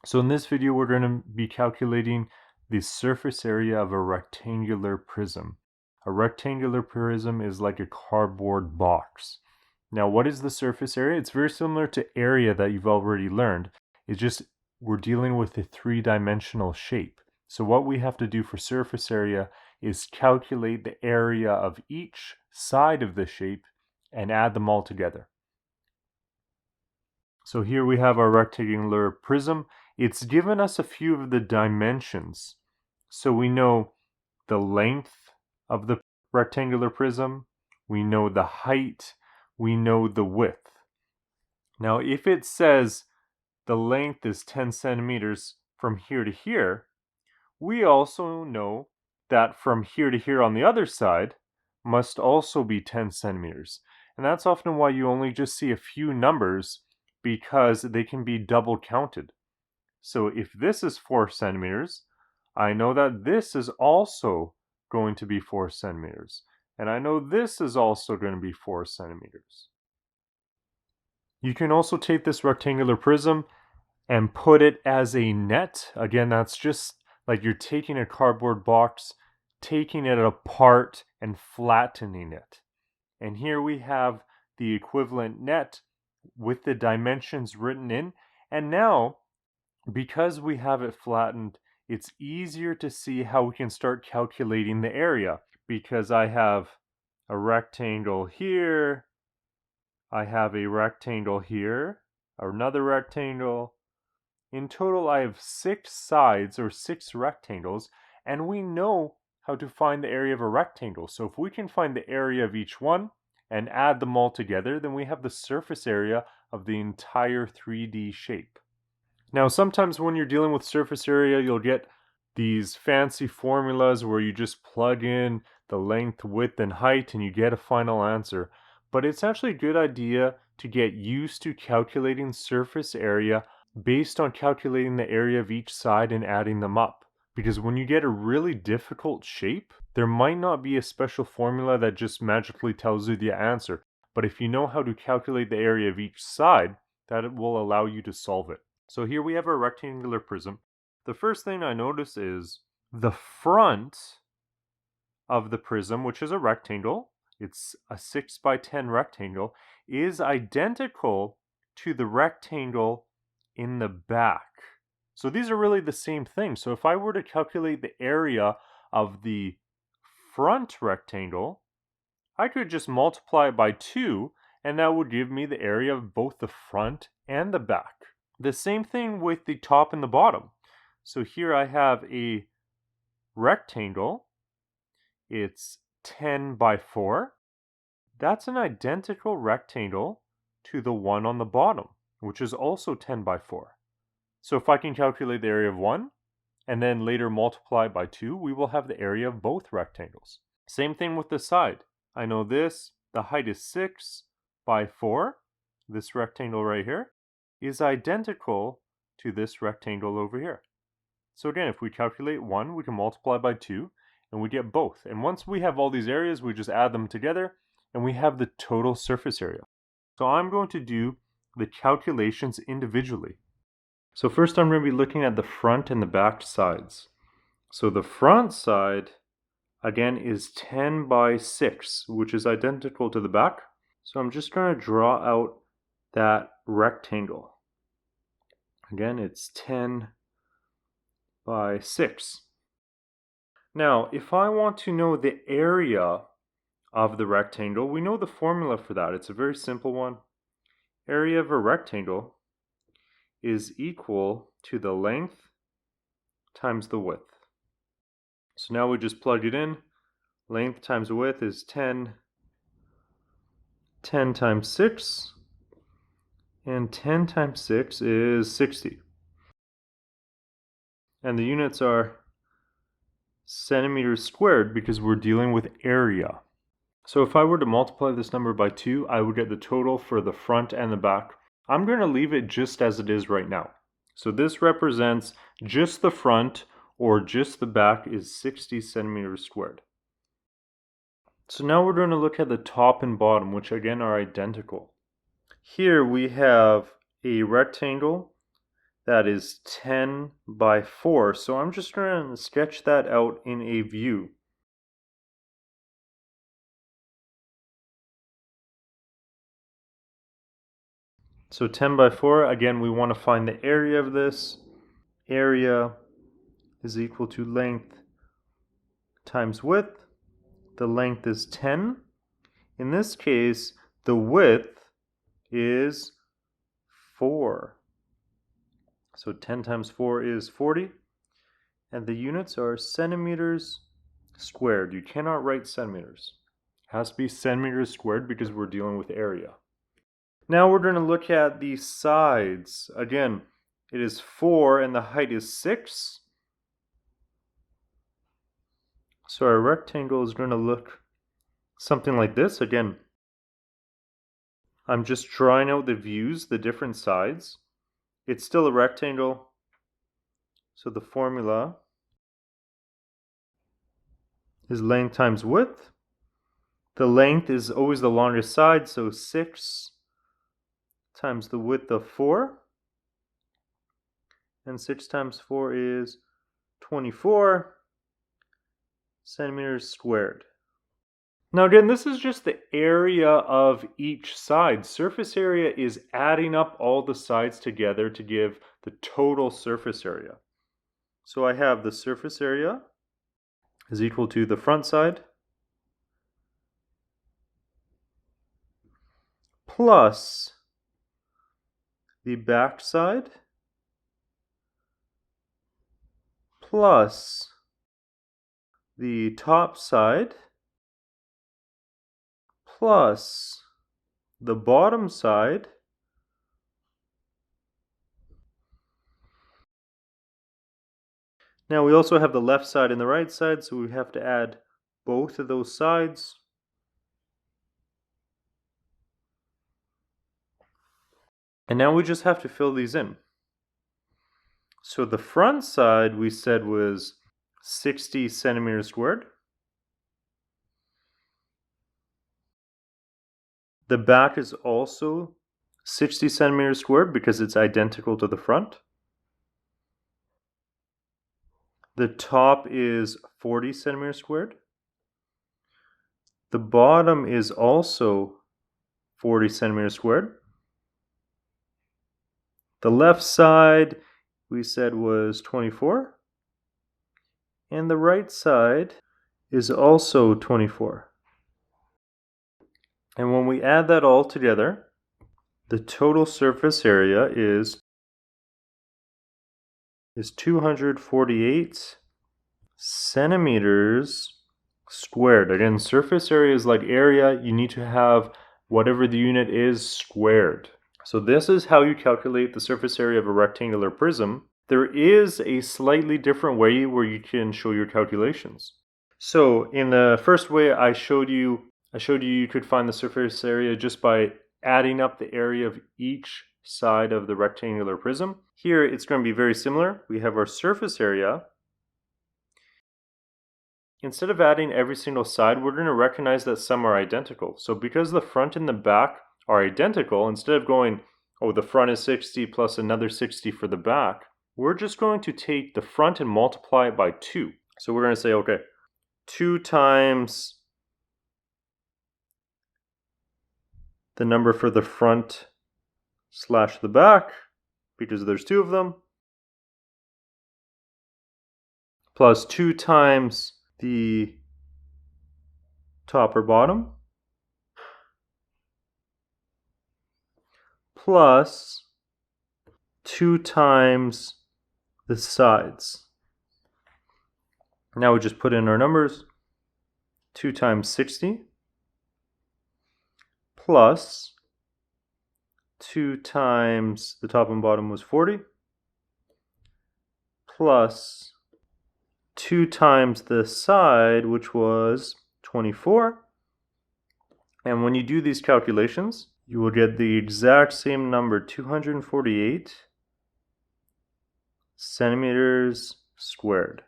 So in this video, we're going to be calculating the surface area of a rectangular prism. A rectangular prism is like a cardboard box. Now, what is the surface area? It's very similar to area that you've already learned. It's just we're dealing with a three-dimensional shape. So what we have to do for surface area is calculate the area of each side of the shape and add them all together. So here we have our rectangular prism. It's given us a few of the dimensions. So we know the length of the rectangular prism, we know the height, we know the width. Now, if it says the length is 10 centimeters from here to here, we also know that from here to here on the other side must also be 10 centimeters. And that's often why you only just see a few numbers, because they can be double counted. So if this is 4 centimeters, I know that this is also going to be 4 centimeters. And I know this is also going to be 4 centimeters. You can also take this rectangular prism and put it as a net. Again, that's just like you're taking a cardboard box, taking it apart and flattening it. And here we have the equivalent net with the dimensions written in. And now, because we have it flattened, it's easier to see how we can start calculating the area, because I have a rectangle here, I have a rectangle here, another rectangle. In total, I have 6 sides or 6 rectangles, and we know how to find the area of a rectangle. So if we can find the area of each one and add them all together, then we have the surface area of the entire 3D shape. Now, sometimes when you're dealing with surface area, you'll get these fancy formulas where you just plug in the length, width, and height, and you get a final answer. But it's actually a good idea to get used to calculating surface area based on calculating the area of each side and adding them up. Because when you get a really difficult shape, there might not be a special formula that just magically tells you the answer. But if you know how to calculate the area of each side, that will allow you to solve it. So here we have our rectangular prism. The first thing I notice is the front of the prism, which is a rectangle, it's a 6 by 10 rectangle, is identical to the rectangle in the back. So these are really the same thing. So if I were to calculate the area of the front rectangle, I could just multiply it by 2, and that would give me the area of both the front and the back. The same thing with the top and the bottom. So here I have a rectangle. It's 10 by 4. That's an identical rectangle to the one on the bottom, which is also 10 by 4. So if I can calculate the area of one and then later multiply by 2, we will have the area of both rectangles. Same thing with the side. I know this, the height is 6 by 4. This rectangle right here is identical to this rectangle over here. So again, if we calculate 1, we can multiply by 2, and we get both. And once we have all these areas, we just add them together, and we have the total surface area. So I'm going to do the calculations individually. So first I'm going to be looking at the front and the back sides. So the front side, again, is 10 by 6, which is identical to the back. So I'm just going to draw out that rectangle. Again, it's 10 by 6. Now, if I want to know the area of the rectangle, we know the formula for that. It's a very simple one. Area of a rectangle is equal to the length times the width. So now we just plug it in. Length times width is 10. 10 times 6. And 10 times 6 is 60. And the units are centimeters squared because we're dealing with area. So if I were to multiply this number by 2, I would get the total for the front and the back. I'm going to leave it just as it is right now. So this represents just the front or just the back is 60 centimeters squared. So now we're going to look at the top and bottom, which again are identical. Here we have a rectangle that is 10 by 4. So I'm just going to sketch that out in a view. So 10 by 4, again, we want to find the area of this. Area is equal to length times width. The length is 10. In this case, the width is 4. So 10 times 4 is 40. And the units are centimeters squared. You cannot write centimeters. It has to be centimeters squared because we're dealing with area. Now we're going to look at the sides. Again, it is 4 and the height is 6. So our rectangle is going to look something like this. Again, I'm just drawing out the views, the different sides. It's still a rectangle. So the formula is length times width. The length is always the longest side, so 6 times the width of 4. And 6 times 4 is 24 centimeters squared. Now again, this is just the area of each side. Surface area is adding up all the sides together to give the total surface area. So I have the surface area is equal to the front side plus the back side plus the top side plus the bottom side Now we also have the left side and the right side, so we have to add both of those sides. And now we just have to fill these in. So the front side we said was 60 centimeters squared. The back is also 60 centimeters squared because it's identical to the front. The top is 40 centimeters squared. The bottom is also 40 centimeters squared. The left side we said was 24. And the right side is also 24. And when we add that all together, the total surface area is 248 centimeters squared. Again, surface area is like area. You need to have whatever the unit is squared. So this is how you calculate the surface area of a rectangular prism. There is a slightly different way where you can show your calculations. So in the first way I showed you you could find the surface area just by adding up the area of each side of the rectangular prism. Here it's going to be very similar. We have our surface area. Instead of adding every single side, we're going to recognize that some are identical. So because the front and the back are identical, instead of going, oh, the front is 60 plus another 60 for the back, we're just going to take the front and multiply it by 2. So we're going to say, okay, 2 times the number for the front slash the back, because there's 2 of them, plus 2 times the top or bottom, plus 2 times the sides. Now we just put in our numbers. 2 times 60 plus 2 times the top and bottom was 40 plus 2 times the side, which was 24. And when you do these calculations, you will get the exact same number, 248 centimeters squared.